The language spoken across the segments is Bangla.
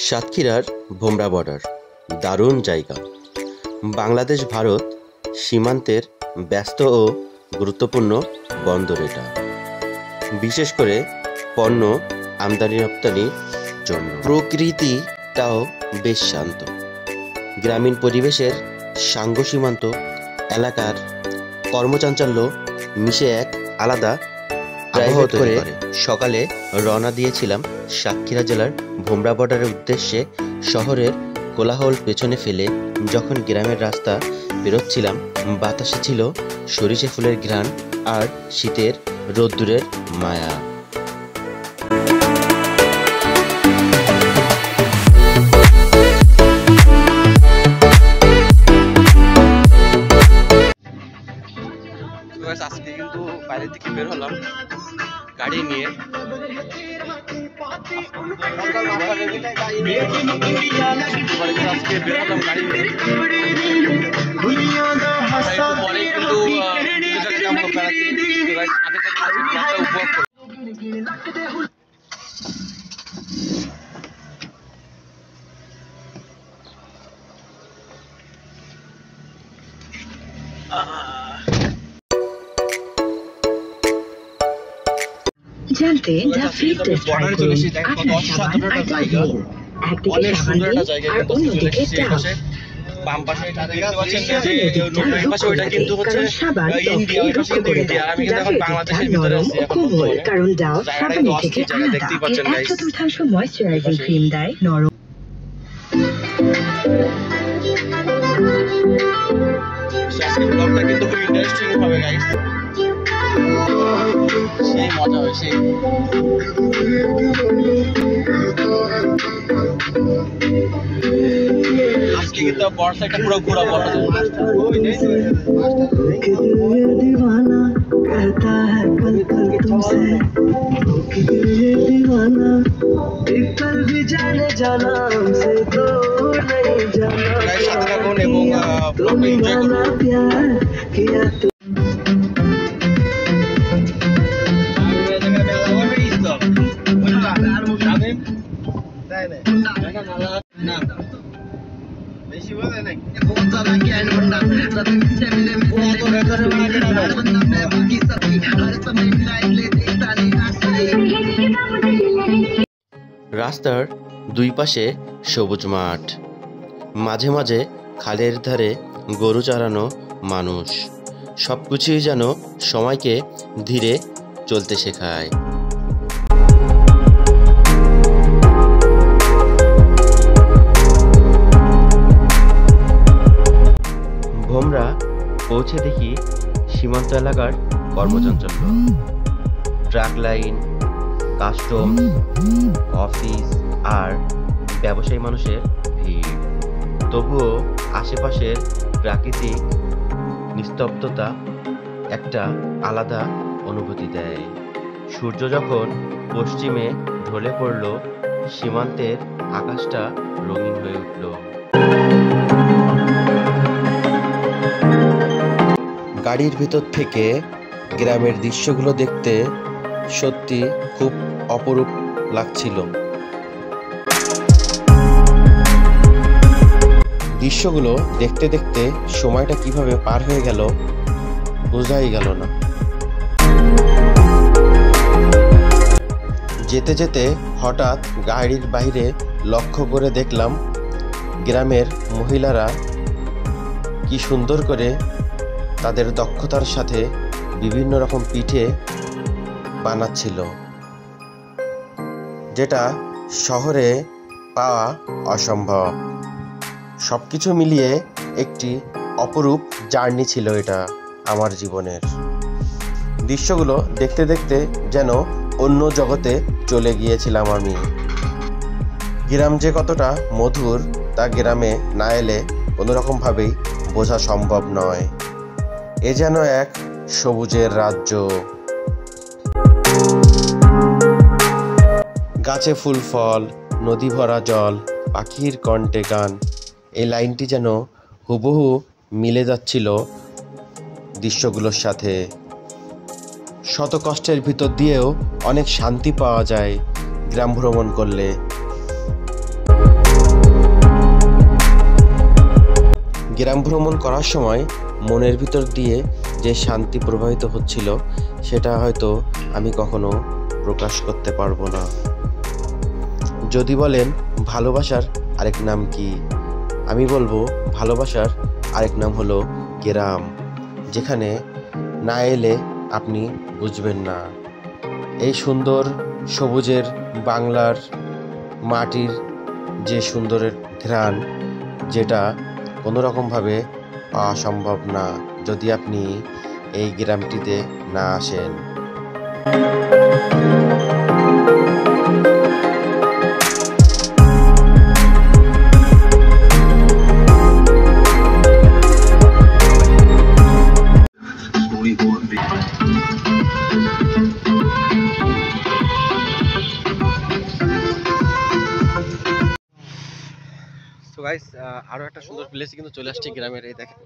সাতক্ষীরার ভোমরা বর্ডার দারুণ জায়গা। বাংলাদেশ ভারত সীমান্তের ব্যস্ত ও গুরুত্বপূর্ণ বন্দর এটা, বিশেষ করে পণ্য আমদানি রপ্তানির জন্য। প্রকৃতিটাও বেশ শান্ত। গ্রামীণ পরিবেশের সাঙ্গ সীমান্ত এলাকার কর্মচাঞ্চল্য মিশে এক আলাদা প্রাইভেট করে সকালে রওনা দিয়েছিলাম সাতক্ষীরা জেলার ভোমরা বর্ডারের উদ্দেশ্যে। শহরের কোলাহল পেছনে ফেলে যখন গ্রামের রাস্তা বেরোচ্ছিলাম, বাতাসে ছিল সরিষা ফুলের ঘ্রাণ আর শীতের রোদ্দুরের মায়া। আজকে কিন্তু বাইরের দিকে বের হলাম গাড়ি নিয়ে। আজকে বের হলাম গাড়ি নিয়ে, পরে কিন্তু উপভোগ করবো। জানতে যা ফ্রি টেস্ট ট্রাই করুন। আপনার সাবান আর ডাস্টবিন, একদিকে সাবান দিন আর অন্যদিকে ডাব। বাম পাশে দেখতে পাচ্ছেন যে নদীর পাশে ওইটা কিন্তু হচ্ছে ইন্ডিয়া, ওই পাশে কিন্তু ইন্ডিয়া। আমি কিন্তু এখন বাংলাদেশের ভিতরে আছি এখন, কারণ ডাব সাবানের থেকে আলাদা। দেখতেই পাচ্ছেন গাইস, 1/4 ময়েশ্চারাইজিং ক্রিম দেয় নরম। আজকে ব্লগটা কিন্তু খুব ইন্টারেস্টিং হবে গাইস, সেই মজা হয় সেই। আজকে কিন্তু বর্ষাটা পুরো ঘোরা বলা যায়। সাথে থাকুন এবং ব্লগটা এনজয় করুন। রাস্তার দুই পাশে সবুজ মাঠ, মাঝে মাঝে খালের ধারে গরু চড়ানো মানুষ। সবকিছুই যেন সময়কে ধীরে চলতে শেখায়। ভোমরা পৌঁছে দেখি সীমান্ত এলাকার কর্মচাঞ্চল্য, ট্রাক লাইন, কাস্টম অফিস আর ব্যবসায়ী মানুষের ভিড়। তবুও আশেপাশের প্রাকৃতিক নিস্তব্ধতা একটা আলাদা অনুভূতি দেয়। সূর্য যখন পশ্চিমে ঢলে পড়ল, সীমান্তের আকাশটা রঙিন হয়ে উঠল। গাড়ির ভিতর থেকে গ্রামের দৃশ্যগুলো দেখতে সত্যি খুব অপরূপ লাগছিল। দৃশ্যগুলো দেখতে দেখতে সময়টা কিভাবে পার হয়ে গেল বোঝাই গেল না। যেতে যেতে হঠাৎ গাড়ির বাইরে লক্ষ্য করে দেখলাম গ্রামের মহিলারা কি সুন্দর করে তাদের দক্ষতার সাথে বিভিন্ন রকম পিঠে বানাচ্ছিল, যেটা শহরে পাওয়া অসম্ভব। সবকিছু মিলিয়ে একটি অপরূপ জার্নি ছিল এটা আমার জীবনের। দৃশ্যগুলো দেখতে দেখতে যেন অন্য জগতে চলে গিয়েছিলাম আমি। গ্রাম যে কতটা মধুর তা গ্রামে না এলে কোনোরকমভাবেই বোঝা সম্ভব নয়। এ যেন এক সবুজের রাজ্য। গাছে ফুল ফল, নদী ভরা জল, পাখির কণ্ঠে গান। এই লাইনটি যেন হুবহু মিলে যাচ্ছিল দৃশ্যগুলোর সাথে। শত কষ্টের ভিতর দিয়েও অনেক শান্তি পাওয়া যায় গ্রাম ভ্রমণ করলে। গ্রাম ভ্রমণ করার সময় মনের ভিতর দিয়ে যে শান্তি প্রবাহিত হচ্ছিল সেটা হয়তো আমি কখনো প্রকাশ করতে পারবো না। যদি বলেন ভালোবাসার আরেক নাম কি, আমি বলবো ভালোবাসার আরেক নাম হলো গ্রাম, যেখানে না এলে আপনি বুঝবেন না। এই সুন্দর সবুজের বাংলার মাটির যে সুন্দরের ঘ্রাণ, যেটা কোনো রকমভাবে পাওয়া সম্ভব না যদি আপনি এই গ্রামটিতে না আসেন। তো গাইস, আরো একটা সুন্দর প্লেসে কিন্তু চলে আসছে গ্রামের। এই দেখেন,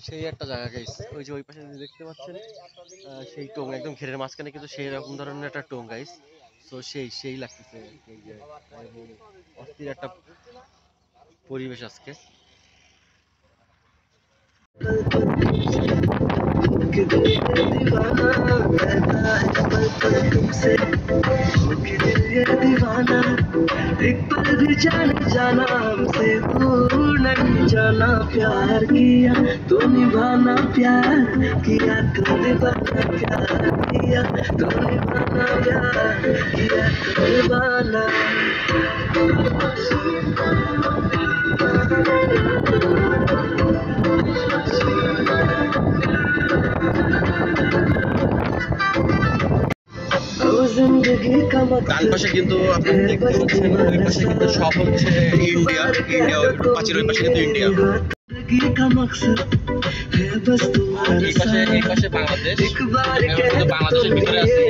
সেই একটা জায়গা গাইস, ওই যে ওই পাশে দেখতে পাচ্ছেন সেই টোং একদম ঘেরের মাঝখানে কিন্তু সেই রকম ধরনের একটা টোং গাইস। তো সেই লাগতেছে এই যে, এবং অস্থির একটা পরিবেশ আজকে। एक पल भी जाने जाना हमसे दूर नहीं जाना, प्यार किया तो निभाना, प्यार किया तो निभाना, प्यार किया तो निभाना, प्यार किया तो निभाना। ডান পাশে কিন্তু আপনারা দেখতে পাচ্ছেন, ওই পাশে কিন্তু সব হচ্ছে ইন্ডিয়া, পাঁচের ওই পাশে কিন্তু ইন্ডিয়া, এই পাশে বাংলাদেশ, কিন্তু বাংলাদেশের ভিতরে আছে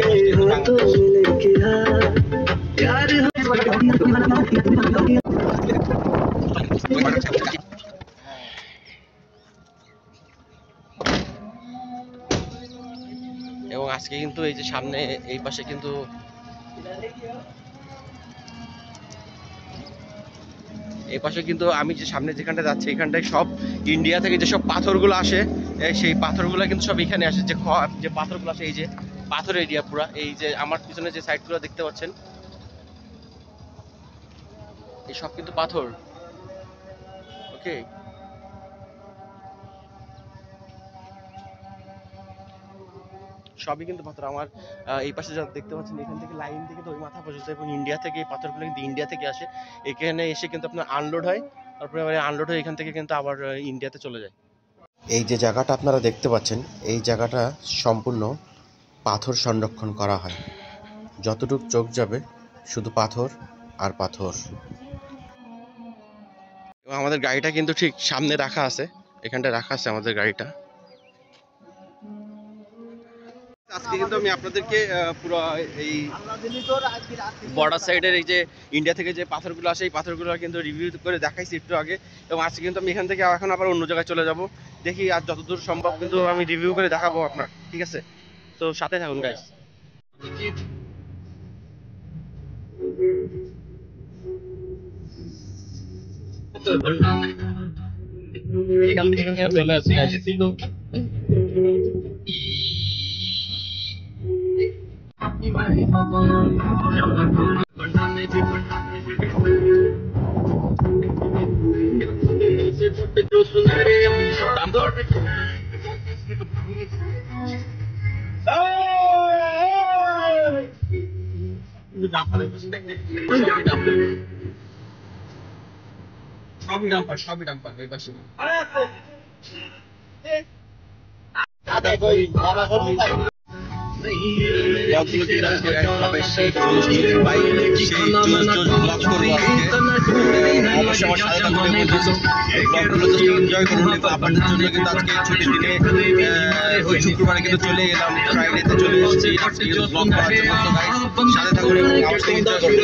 এবং আজকে কিন্তু এই যে সামনে এই পাশে কিন্তু আমি যে সামনে যেখানটা যাচ্ছি এখানটায় সব ইন্ডিয়া থেকে যেসব পাথরগুলো আসে, সেই পাথরগুলো কিন্তু সব এখানে আসে। যে পাথরগুলো আসে, এই যে পাথর এরিয়া পুরা, এই যে আমার পিছনে যে সাইডগুলো দেখতে পাচ্ছেন এই সব কিন্তু পাথর। ওকে, সবই কিন্তু পাথর। আমার এই পাশে যা দেখতে পাচ্ছেন এখান থেকে লাইন থেকে তো ওই মাথা পর্যন্ত, এবং ইন্ডিয়া থেকে এই পাথরগুলো কিন্তু ইন্ডিয়া থেকে আসে, এখানে এসে কিন্তু আপনার আনলোড হয়, তারপরে আবার আনলোড হয়ে এখান থেকে কিন্তু আবার ইন্ডিয়াতে চলে যায়। এই যে জায়গাটা আপনারা দেখতে পাচ্ছেন, এই জায়গাটা সম্পূর্ণ পাথর সংরক্ষণ করা হয়। যতটুকু চোখ যাবে শুধু পাথর আর পাথর। এবং আমাদের গাড়িটা কিন্তু ঠিক সামনে রাখা আছে, এখানটা রাখা আছে আমাদের গাড়িটা। আজকে কিন্তু আমি আপনাদেরকে পুরো এই বর্ডার সাইডের এই যে ইন্ডিয়া থেকে যে পাথরগুলো আসে এই পাথরগুলো কিন্তু রিভিউ করে দেখাইছি একটু আগে, এবং আজকে কিন্তু আমি এখান থেকে এখন আবার অন্য জায়গায় চলে যাব। দেখি আর যতদূর সম্ভব কিন্তু আমি রিভিউ করে দেখাবো আপনার, ঠিক আছে? তো সাথে থাকুন গাইস। সবই ডাম্পার ওই পাশে। শুক্রবারে কিন্তু চলে এলাম, ফ্রাইডেতে চলে এসেছি ব্লগ করার জন্য। সাথে থাকুন এবং আমার সাথে এনজয় করুন।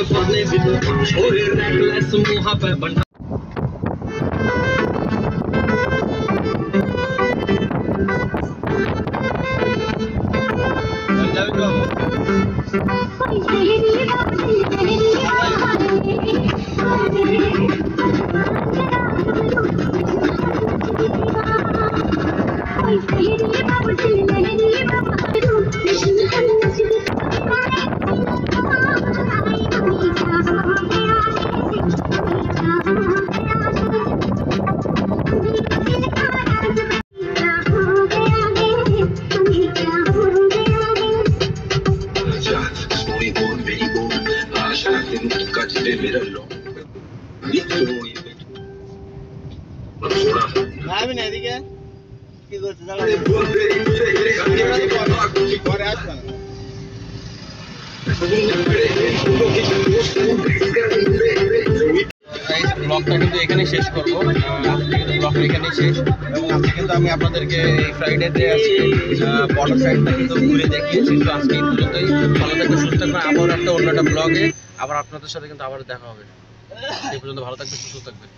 ভাবি না এদিকে কি করতে পরে আসবে না। ব্লগটা কিন্তু এখানে শেষ করবো। আজকে কিন্তু ব্লগটা এখানে শেষ, এবং আজকে কিন্তু আমি আপনাদেরকে এই ফ্রাইডেতে আজকে বর্ডার সাইডটা কিন্তু ঘুরে দেখিয়েছি। তো আজকে এই পর্যন্তই, ভালো থাকবেন, সুস্থ থাকবেন। আবার একটা অন্য একটা ব্লগে আবার আপনাদের সাথে কিন্তু আবার দেখা হবে। সেই পর্যন্ত ভালো থাকবেন, সুস্থ থাকবেন।